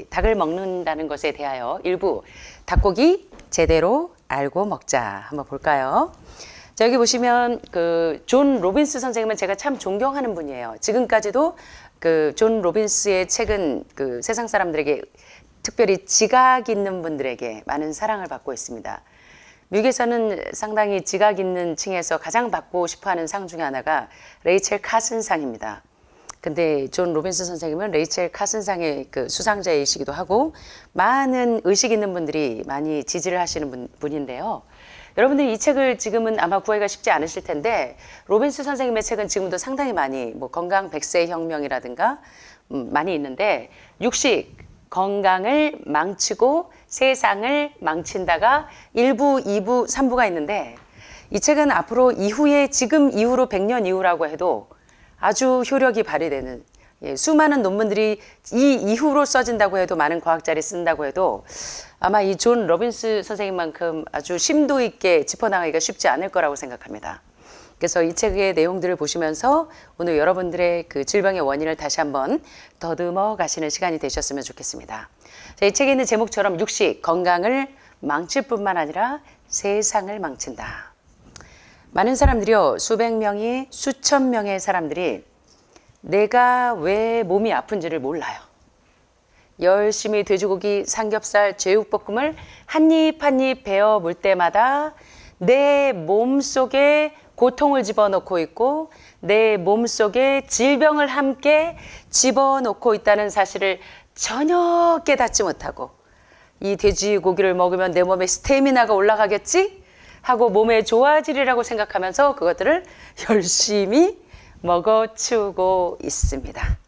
닭을 먹는다는 것에 대하여 일부 닭고기 제대로 알고 먹자 한번 볼까요? 자, 여기 보시면 그 존 로빈스 선생님은 제가 참 존경하는 분이에요. 지금까지도 그 존 로빈스의 책은 그 세상 사람들에게 특별히 지각 있는 분들에게 많은 사랑을 받고 있습니다. 미국에서는 상당히 지각 있는 층에서 가장 받고 싶어하는 상 중에 하나가 레이첼 카슨 상입니다. 근데 존 로빈스 선생님은 레이첼 카슨상의 그 수상자이시기도 하고 많은 의식 있는 분들이 많이 지지를 하시는 분인데요. 여러분들이 이 책을 지금은 아마 구하기가 쉽지 않으실 텐데 로빈스 선생님의 책은 지금도 상당히 많이 뭐 건강 100세 혁명이라든가 많이 있는데 육식 건강을 망치고 세상을 망친다가 1부, 2부, 3부가 있는데 이 책은 앞으로 이후에 지금 이후로 100년 이후라고 해도 아주 효력이 발휘되는 수많은 논문들이 이 이후로 써진다고 해도 많은 과학자들이 쓴다고 해도 아마 이 존 로빈스 선생님만큼 아주 심도 있게 짚어나가기가 쉽지 않을 거라고 생각합니다. 그래서 이 책의 내용들을 보시면서 오늘 여러분들의 그 질병의 원인을 다시 한번 더듬어 가시는 시간이 되셨으면 좋겠습니다. 자, 이 책에 있는 제목처럼 육식, 건강을 망칠 뿐만 아니라 세상을 망친다. 많은 사람들이요, 수백 명이 수천 명의 사람들이 내가 왜 몸이 아픈지를 몰라요. 열심히 돼지고기, 삼겹살, 제육볶음을 한 입 한 입 베어 물 때마다 내 몸속에 고통을 집어넣고 있고 내 몸속에 질병을 함께 집어넣고 있다는 사실을 전혀 깨닫지 못하고 이 돼지고기를 먹으면 내 몸에 스태미나가 올라가겠지? 하고 몸에 좋아지리라고 생각하면서 그것들을 열심히 먹어치우고 있습니다.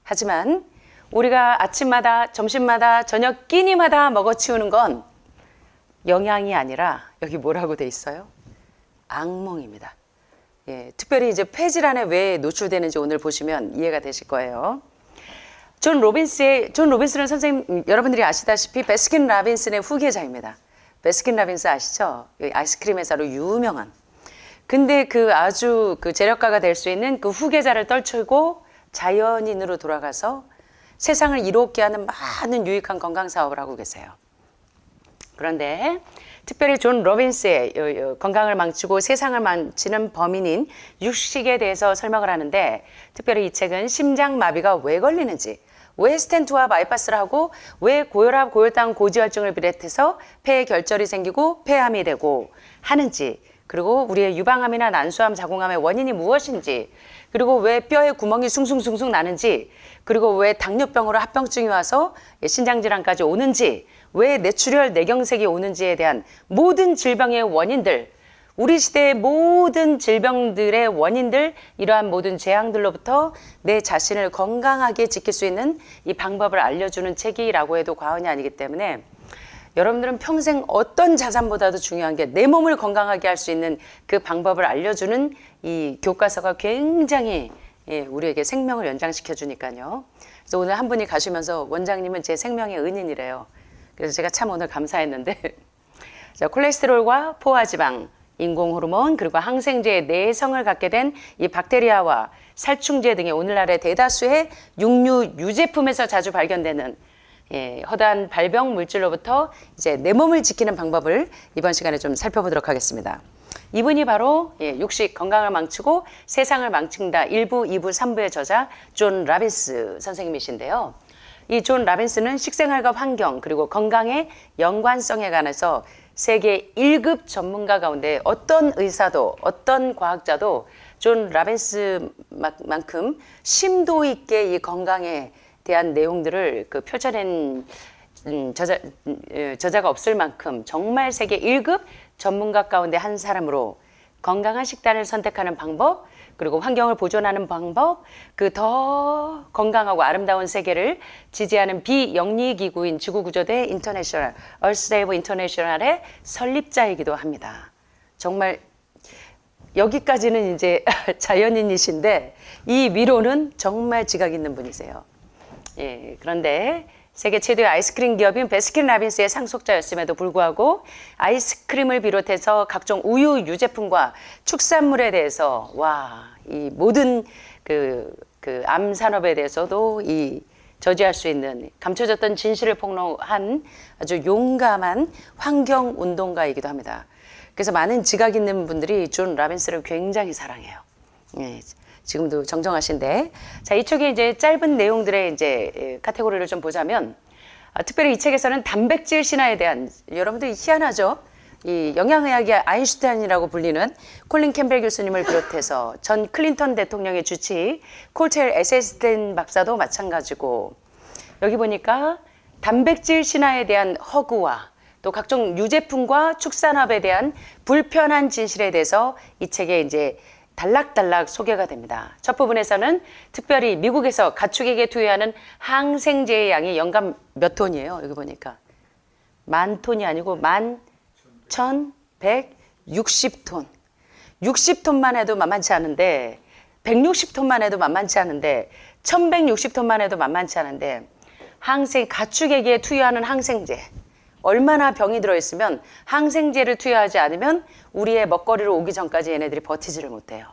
하지만 우리가 아침마다 점심마다 저녁 끼니마다 먹어치우는 건 영양이 아니라 여기 뭐라고 돼 있어요? 악몽입니다. 예, 특별히 이제 폐질환에 왜 노출되는지 오늘 보시면 이해가 되실 거예요. 존 로빈스는 선생님 여러분들이 아시다시피 베스킨 라빈슨의 후계자입니다. 베스킨 라빈스 아시죠? 아이스크림 회사로 유명한. 근데 그 아주 그 재력가가 될 수 있는 그 후계자를 떨치고 자연인으로 돌아가서 세상을 이롭게 하는 많은 유익한 건강 사업을 하고 계세요. 그런데 특별히 존 로빈스의 건강을 망치고 세상을 망치는 범인인 육식에 대해서 설명을 하는데 특별히 이 책은 심장마비가 왜 걸리는지 왜 스텐트와 바이파스를 하고 왜 고혈압, 고혈당, 고지혈증을 비롯해서 폐에 결절이 생기고 폐암이 되고 하는지 그리고 우리의 유방암이나 난소암, 자궁암의 원인이 무엇인지 그리고 왜 뼈에 구멍이 숭숭숭숭 나는지 그리고 왜 당뇨병으로 합병증이 와서 신장질환까지 오는지 왜 뇌출혈, 뇌경색이 오는지에 대한 모든 질병의 원인들 우리 시대의 모든 질병들의 원인들, 이러한 모든 재앙들로부터 내 자신을 건강하게 지킬 수 있는 이 방법을 알려주는 책이라고 해도 과언이 아니기 때문에 여러분들은 평생 어떤 자산보다도 중요한 게 내 몸을 건강하게 할 수 있는 그 방법을 알려주는 이 교과서가 굉장히 우리에게 생명을 연장시켜 주니까요. 그래서 오늘 한 분이 가시면서 원장님은 제 생명의 은인이래요. 그래서 제가 참 오늘 감사했는데 자, 콜레스테롤과 포화지방 인공호르몬 그리고 항생제의 내성을 갖게 된 이 박테리아와 살충제 등의 오늘날의 대다수의 육류 유제품에서 자주 발견되는 허다한 발병 물질로부터 이제 내 몸을 지키는 방법을 이번 시간에 좀 살펴보도록 하겠습니다. 이분이 바로 육식 건강을 망치고 세상을 망친다 1부, 2부, 3부의 저자 존 라빈스 선생님이신데요. 이 존 라빈스는 식생활과 환경 그리고 건강의 연관성에 관해서 세계 1급 전문가 가운데 어떤 의사도 어떤 과학자도 존 라빈스만큼 심도 있게 이 건강에 대한 내용들을 그 펼쳐낸 저자가 없을 만큼 정말 세계 1급 전문가 가운데 한 사람으로 건강한 식단을 선택하는 방법 그리고 환경을 보존하는 방법 그 더 건강하고 아름다운 세계를 지지하는 비영리기구인 지구구조대 인터내셔널 얼스데이브 인터내셔널의 설립자이기도 합니다. 정말 여기까지는 이제 자연인이신데 이 위로는 정말 지각 있는 분이세요. 그런데 세계 최대의 아이스크림 기업인 베스킨 라빈스의 상속자였음에도 불구하고 아이스크림을 비롯해서 각종 우유 유제품과 축산물에 대해서 이 모든 그 암 산업에 대해서도 이 저지할 수 있는 감춰졌던 진실을 폭로한 아주 용감한 환경 운동가이기도 합니다. 그래서 많은 지각 있는 분들이 존 라빈스를 굉장히 사랑해요. 예, 지금도 정정하신데, 자, 이 책의 이제 짧은 내용들의 이제 카테고리를 좀 보자면, 특별히 이 책에서는 단백질 신화에 대한, 여러분들 희한하죠? 이 영양의학의 아인슈타인이라고 불리는 콜린 캠벨 교수님을 비롯해서 전 클린턴 대통령의 주치 콜첼 에셀스텐 박사도 마찬가지고, 여기 보니까 단백질 신화에 대한 허구와 또 각종 유제품과 축산업에 대한 불편한 진실에 대해서 이 책에 이제 단락단락 소개가 됩니다. 첫 부분에서는 특별히 미국에서 가축에게 투여하는 항생제의 양이 연간 몇 톤이에요? 여기 보니까 10,000톤이 아니고 11,160톤. 60톤만 해도 만만치 않은데, 160톤만 해도 만만치 않은데, 1,160톤만 해도 만만치 않은데, 가축에게 투여하는 항생제, 얼마나 병이 들어있으면 항생제를 투여하지 않으면 우리의 먹거리로 오기 전까지 얘네들이 버티지를 못해요.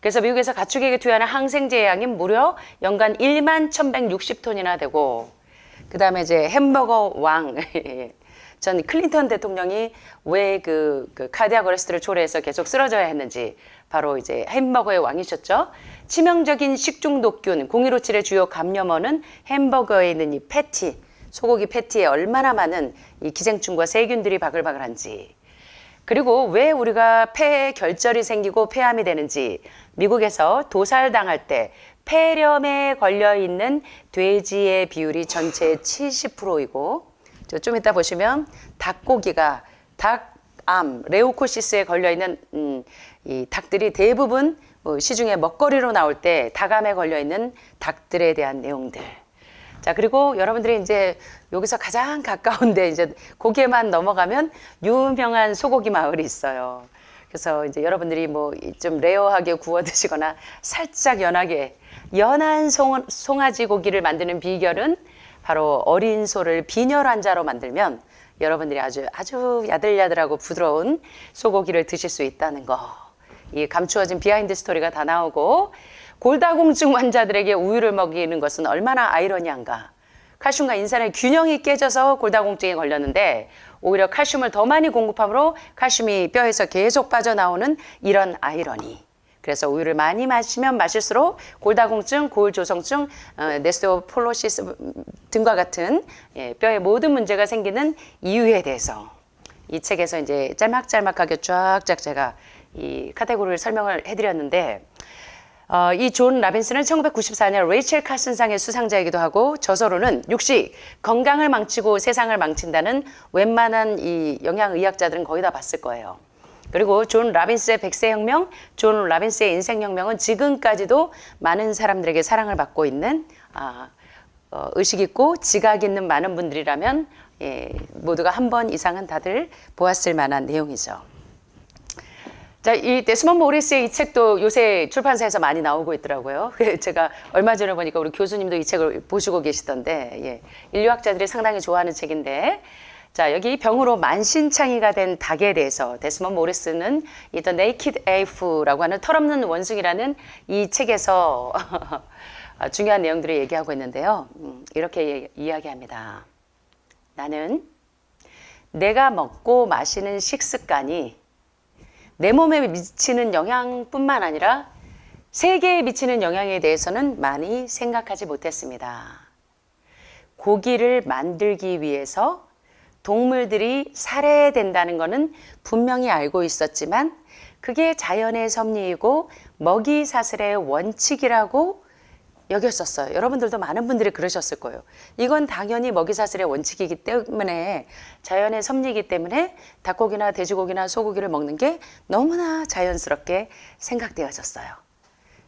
그래서 미국에서 가축에게 투여하는 항생제의 양이 무려 연간 11,160톤이나 되고, 그 다음에 이제 햄버거 왕, 전 클린턴 대통령이 왜 그 카디악 어레스트를 초래해서 계속 쓰러져야 했는지, 바로 이제 햄버거의 왕이셨죠. 치명적인 식중독균 0157의 주요 감염원은 햄버거에 있는 이 패티, 소고기 패티에 얼마나 많은 이 기생충과 세균들이 바글바글한지, 그리고 왜 우리가 폐에 결절이 생기고 폐암이 되는지, 미국에서 도살당할 때 폐렴에 걸려있는 돼지의 비율이 전체의 70%이고, 좀 이따 보시면 닭고기가 닭암, 레우코시스에 걸려있는 이 닭들이 대부분 시중에 먹거리로 나올 때 닭암에 걸려있는 닭들에 대한 내용들. 자, 그리고 여러분들이 이제 여기서 가장 가까운데 이제 거기에만 넘어가면 유명한 소고기 마을이 있어요. 그래서 이제 여러분들이 뭐 좀 레어하게 구워 드시거나 살짝 연한 송아지 고기를 만드는 비결은 바로 어린 소를 빈혈 환자로 만들면 여러분들이 아주 야들야들하고 부드러운 소고기를 드실 수 있다는 거. 이 감추어진 비하인드 스토리가 다 나오고, 골다공증 환자들에게 우유를 먹이는 것은 얼마나 아이러니한가. 칼슘과 인산의 균형이 깨져서 골다공증에 걸렸는데 오히려 칼슘을 더 많이 공급함으로 칼슘이 뼈에서 계속 빠져나오는 이런 아이러니. 그래서 우유를 많이 마시면 마실수록 골다공증, 고울조성증, 네스토폴로시스 등과 같은 뼈에 모든 문제가 생기는 이유에 대해서 이 책에서 이제 짤막짤막하게 쫙쫙 제가 이 카테고리를 설명을 해드렸는데, 이 존 라빈스는 1994년 레이첼 칼슨상의 수상자이기도 하고, 저서로는 육식, 건강을 망치고 세상을 망친다는 웬만한 이 영양의학자들은 거의 다 봤을 거예요. 그리고 존 라빈스의 백세혁명, 존 라빈스의 인생혁명은 지금까지도 많은 사람들에게 사랑을 받고 있는, 의식 있고 지각 있는 많은 분들이라면 모두가 한 번 이상은 다들 보았을 만한 내용이죠. 자, 이 데스먼드 모리스의 이 책도 요새 출판사에서 많이 나오고 있더라고요. 제가 얼마 전에 보니까 우리 교수님도 이 책을 보시고 계시던데, 인류학자들이 상당히 좋아하는 책인데, 자, 여기 병으로 만신창이가 된 닭에 대해서 데스먼드 모리스는 이 The Naked Apes라고 하는 털없는 원숭이라는 이 책에서 중요한 내용들을 얘기하고 있는데요. 이렇게 이야기합니다. 나는 내가 먹고 마시는 식습관이 내 몸에 미치는 영향뿐만 아니라 세계에 미치는 영향에 대해서는 많이 생각하지 못했습니다. 고기를 만들기 위해서 동물들이 살해된다는 것은 분명히 알고 있었지만 그게 자연의 섭리이고 먹이 사슬의 원칙이라고 여겼었어요. 여러분들도 많은 분들이 그러셨을 거예요. 이건 당연히 먹이 사슬의 원칙이기 때문에, 자연의 섭리이기 때문에 닭고기나 돼지고기나 소고기를 먹는 게 너무나 자연스럽게 생각되어졌어요.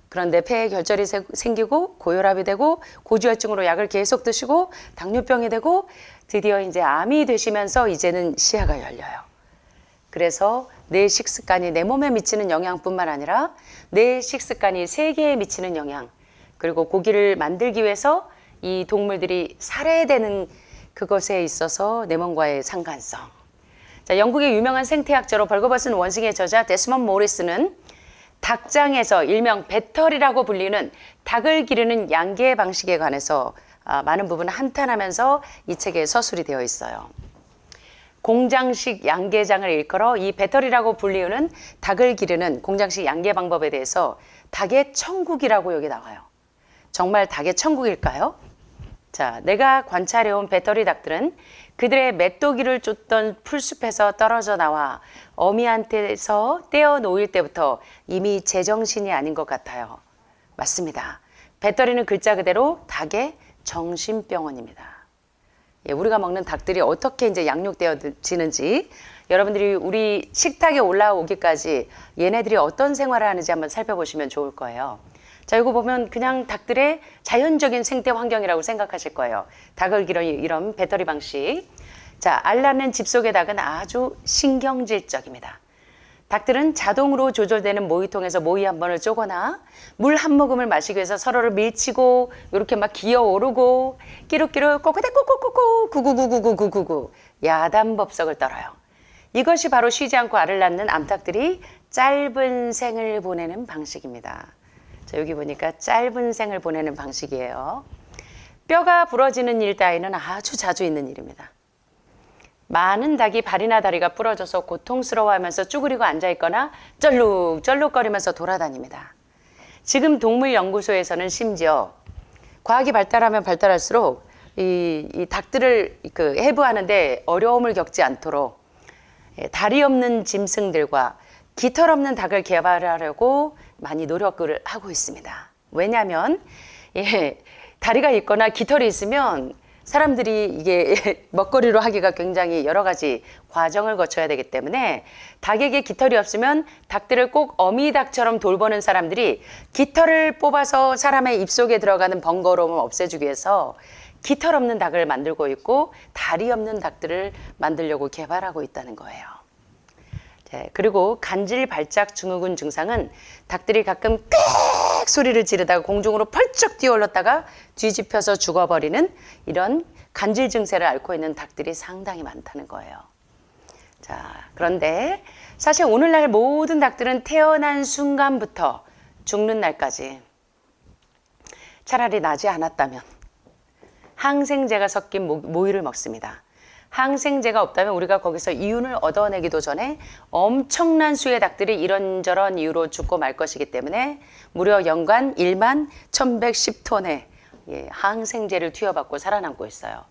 그런데 폐에 결절이 생기고 고혈압이 되고 고지혈증으로 약을 계속 드시고 당뇨병이 되고 드디어 이제 암이 되시면서 이제는 시야가 열려요. 그래서 내 식습관이 내 몸에 미치는 영향뿐만 아니라 내 식습관이 세계에 미치는 영향, 그리고 고기를 만들기 위해서 이 동물들이 살해되는 그것에 있어서 내 몸과의 상관성. 자, 영국의 유명한 생태학자로 벌거벗은 원숭이의 저자 데스먼드 모리스는 닭장에서 일명 배터리라고 불리는 닭을 기르는 양계 방식에 관해서 많은 부분 한탄하면서 이 책에 서술이 되어 있어요. 공장식 양계장을 일컬어 이 배터리라고 불리우는 닭을 기르는 공장식 양계 방법에 대해서 닭의 천국이라고 여기 나와요. 정말 닭의 천국일까요? 자, 내가 관찰해온 배터리 닭들은 그들의 메뚜기를 쫓던 풀숲에서 떨어져 나와 어미한테서 떼어 놓일 때부터 이미 제정신이 아닌 것 같아요. 맞습니다. 배터리는 글자 그대로 닭의 정신병원입니다. 예, 우리가 먹는 닭들이 어떻게 이제 양육되어지는지 여러분들이 우리 식탁에 올라오기까지 얘네들이 어떤 생활을 하는지 한번 살펴보시면 좋을 거예요. 자, 이거 보면 그냥 닭들의 자연적인 생태 환경이라고 생각하실 거예요. 닭을 기르는 이런 배터리 방식. 자, 알 낳는 집 속의 닭은 아주 신경질적입니다. 닭들은 자동으로 조절되는 모이통에서 모이 한 번을 쪼거나 물 한 모금을 마시기 위해서 서로를 밀치고 이렇게 막 기어오르고 끼룩끼룩 꼬꼬대꼬꼬꼬꼬 구구구구구구구구 야단법석을 떨어요. 이것이 바로 쉬지 않고 알을 낳는 암탉들이 짧은 생을 보내는 방식입니다. 자, 여기 보니까 짧은 생을 보내는 방식이에요. 뼈가 부러지는 일 따위는 아주 자주 있는 일입니다. 많은 닭이 발이나 다리가 부러져서 고통스러워하면서 쭈그리고 앉아있거나 쩔룩쩔룩거리면서 돌아다닙니다. 지금 동물연구소에서는 심지어 과학이 발달하면 발달할수록 이 닭들을 해부하는데 어려움을 겪지 않도록 다리 없는 짐승들과 깃털 없는 닭을 개발하려고 많이 노력을 하고 있습니다. 왜냐하면 다리가 있거나 깃털이 있으면 사람들이 이게 먹거리로 하기가 굉장히 여러 가지 과정을 거쳐야 되기 때문에 닭에게 깃털이 없으면 닭들을 꼭 어미닭처럼 돌보는 사람들이 깃털을 뽑아서 사람의 입속에 들어가는 번거로움을 없애주기 위해서 깃털 없는 닭을 만들고 있고 다리 없는 닭들을 만들려고 개발하고 있다는 거예요. 그리고 간질 발작 증후군 증상은 닭들이 가끔 꽥 소리를 지르다가 공중으로 펄쩍 뛰어 올랐다가 뒤집혀서 죽어버리는 이런 간질 증세를 앓고 있는 닭들이 상당히 많다는 거예요. 자, 그런데 사실 오늘날 모든 닭들은 태어난 순간부터 죽는 날까지 차라리 나지 않았다면 항생제가 섞인 모유를 먹습니다. 항생제가 없다면 우리가 거기서 이윤을 얻어내기도 전에 엄청난 수의 닭들이 이런저런 이유로 죽고 말 것이기 때문에 무려 연간 1만 1110톤의 항생제를 투여받고 살아남고 있어요.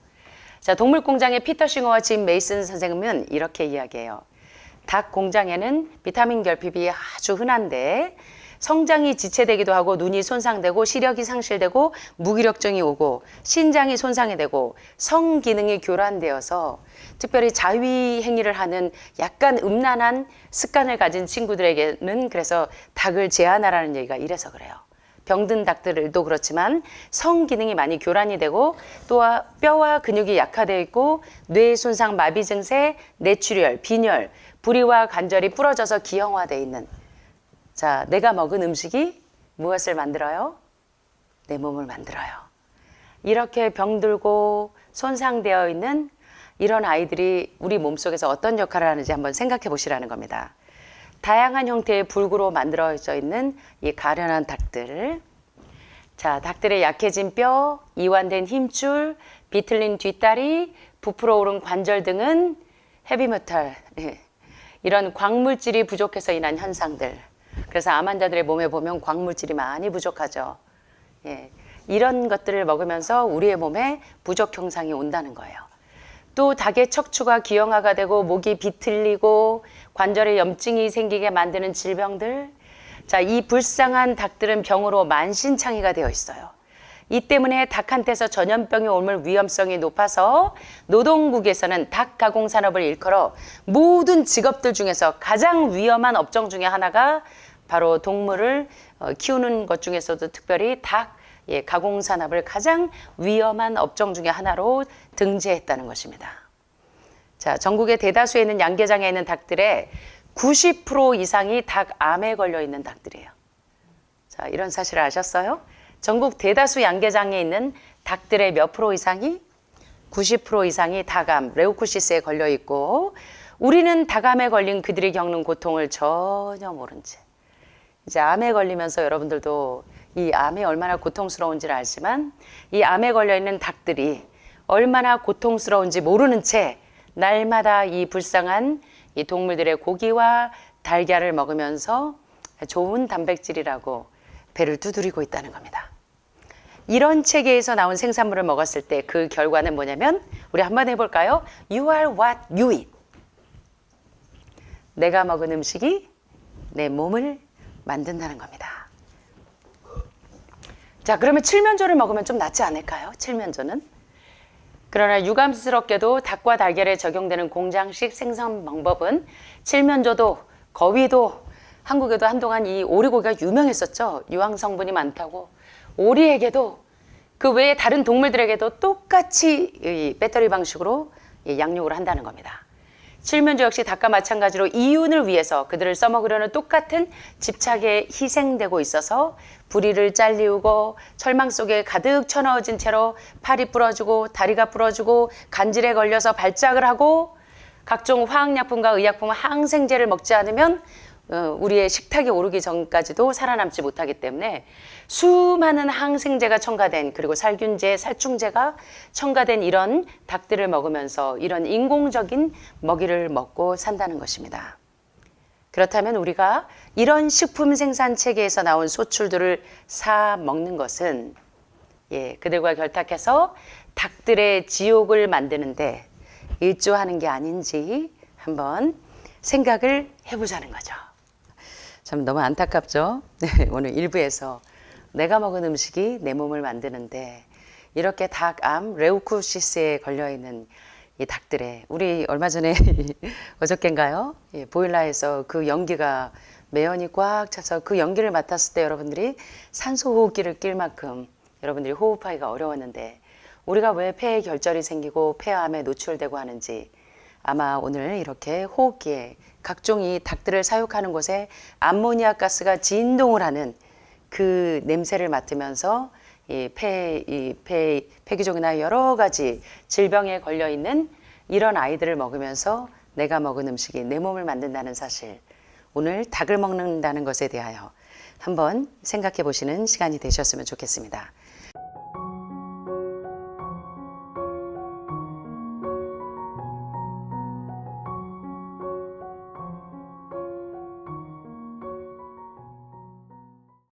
자, 동물공장의 피터 싱어와 짐 메이슨 선생님은 이렇게 이야기해요. 닭 공장에는 비타민 결핍이 아주 흔한데 성장이 지체되기도 하고 눈이 손상되고 시력이 상실되고 무기력증이 오고 신장이 손상이 되고 성기능이 교란되어서 특별히 자위 행위를 하는 약간 음란한 습관을 가진 친구들에게는 그래서 닭을 제한하라는 얘기가 이래서 그래요. 병든 닭들도 그렇지만 성기능이 많이 교란이 되고 또 뼈와 근육이 약화되어 있고 뇌 손상, 마비 증세, 뇌출혈, 빈혈, 부리와 관절이 부러져서 기형화되어 있는 자, 내가 먹은 음식이 무엇을 만들어요? 내 몸을 만들어요. 이렇게 병들고 손상되어 있는 이런 아이들이 우리 몸속에서 어떤 역할을 하는지 한번 생각해 보시라는 겁니다. 다양한 형태의 불구로 만들어져 있는 이 가련한 닭들. 자, 닭들의 약해진 뼈, 이완된 힘줄, 비틀린 뒷다리, 부풀어 오른 관절 등은 헤비메탈, 이런 광물질이 부족해서 인한 현상들. 그래서 암 환자들의 몸에 보면 광물질이 많이 부족하죠. 이런 것들을 먹으면서 우리의 몸에 부족 현상이 온다는 거예요. 또 닭의 척추가 기형화가 되고 목이 비틀리고 관절에 염증이 생기게 만드는 질병들. 자, 이 불쌍한 닭들은 병으로 만신창이가 되어 있어요. 이 때문에 닭한테서 전염병이 올 위험성이 높아서 노동국에서는 닭 가공 산업을 일컬어 모든 직업들 중에서 가장 위험한 업종 중에 하나가 바로 동물을 키우는 것 중에서도 특별히 닭 가공 산업을 가장 위험한 업종 중에 하나로 등재했다는 것입니다. 자, 전국의 대다수에 있는 양계장에 있는 닭들의 90% 이상이 닭암에 걸려 있는 닭들이에요. 자, 이런 사실을 아셨어요? 전국 대다수 양계장에 있는 닭들의 몇 프로 이상이 90% 이상이 닭암, 레우코시스에 걸려 있고 우리는 닭암에 걸린 그들이 겪는 고통을 전혀 모른 채 이제 암에 걸리면서 여러분들도 이 암이 얼마나 고통스러운지를 알지만 이 암에 걸려있는 닭들이 얼마나 고통스러운지 모르는 채 날마다 이 불쌍한 이 동물들의 고기와 달걀을 먹으면서 좋은 단백질이라고 배를 두드리고 있다는 겁니다. 이런 체계에서 나온 생산물을 먹었을 때 그 결과는 뭐냐면 우리 한번 해볼까요? You are what you eat. 내가 먹은 음식이 내 몸을 만든다는 겁니다. 자, 그러면 칠면조를 먹으면 좀 낫지 않을까요? 칠면조는? 그러나 유감스럽게도 닭과 달걀에 적용되는 공장식 생산 방법은 칠면조도 거위도 한국에도 한동안 이 오리고기가 유명했었죠. 유황 성분이 많다고. 오리에게도 그 외에 다른 동물들에게도 똑같이 이 배터리 방식으로 양육을 한다는 겁니다. 칠면조 역시 닭과 마찬가지로 이윤을 위해서 그들을 써먹으려는 똑같은 집착에 희생되고 있어서 부리를 잘리우고 철망 속에 가득 쳐넣어진 채로 팔이 부러지고 다리가 부러지고 간질에 걸려서 발작을 하고 각종 화학약품과 의약품 항생제를 먹지 않으면 우리의 식탁에 오르기 전까지도 살아남지 못하기 때문에 수많은 항생제가 첨가된 그리고 살균제, 살충제가 첨가된 이런 닭들을 먹으면서 이런 인공적인 먹이를 먹고 산다는 것입니다. 그렇다면 우리가 이런 식품 생산 체계에서 나온 소출들을 사 먹는 것은 그들과 결탁해서 닭들의 지옥을 만드는데 일조하는 게 아닌지 한번 생각을 해보자는 거죠. 참 너무 안타깝죠? 오늘 1부에서 내가 먹은 음식이 내 몸을 만드는데 이렇게 닭암 레우코시스에 걸려있는 이 닭들의 우리 얼마 전에 어저께인가요? 보일러에서 그 연기가 매연이 꽉 차서 그 연기를 맡았을 때 여러분들이 산소호흡기를 낄 만큼 여러분들이 호흡하기가 어려웠는데 우리가 왜 폐에 결절이 생기고 폐암에 노출되고 하는지 아마 오늘 이렇게 호흡기에 각종 이 닭들을 사육하는 곳에 암모니아 가스가 진동을 하는 그 냄새를 맡으면서 폐기종이나 여러 가지 질병에 걸려 있는 이런 아이들을 먹으면서 내가 먹은 음식이 내 몸을 만든다는 사실, 오늘 닭을 먹는다는 것에 대하여 한번 생각해 보시는 시간이 되셨으면 좋겠습니다.